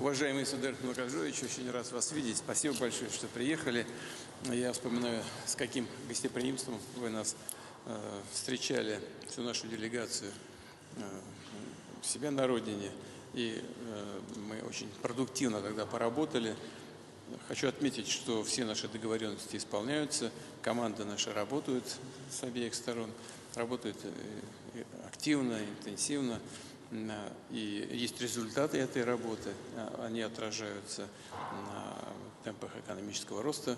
Уважаемый Сударь Мукажович, очень рад вас видеть. Спасибо большое, что приехали. Я вспоминаю, с каким гостеприимством вы нас встречали, всю нашу делегацию у себя на родине. И мы очень продуктивно тогда поработали. Хочу отметить, что все наши договоренности исполняются, команды наши работают с обеих сторон, работают активно, интенсивно. И есть результаты этой работы, они отражаются на темпах экономического роста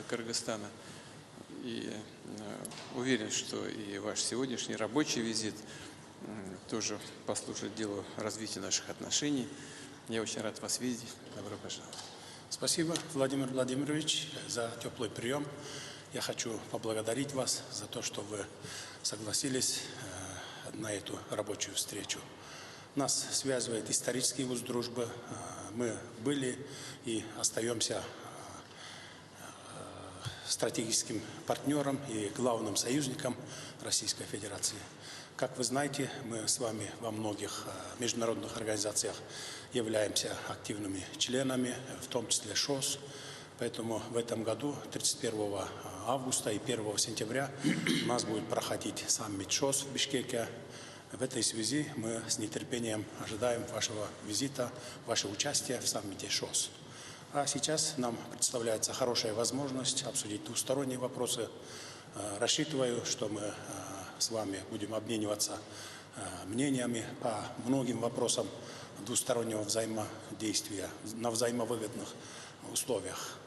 Кыргызстана. И уверен, что и ваш сегодняшний рабочий визит тоже послужит делу развития наших отношений. Я очень рад вас видеть. Добро пожаловать. Спасибо, Владимир Владимирович, за теплый прием. Я хочу поблагодарить вас за то, что вы согласились на эту рабочую встречу. Нас связывает исторический узел дружбы. Мы были и остаемся стратегическим партнером и главным союзником Российской Федерации. Как вы знаете, мы с вами во многих международных организациях являемся активными членами, в том числе ШОС. Поэтому в этом году, 31 августа и 1 сентября, у нас будет проходить саммит ШОС в Бишкеке. В этой связи мы с нетерпением ожидаем вашего визита, вашего участия в саммите ШОС. А сейчас нам представляется хорошая возможность обсудить двусторонние вопросы. Рассчитываю, что мы с вами будем обмениваться мнениями по многим вопросам двустороннего взаимодействия на взаимовыгодных условиях.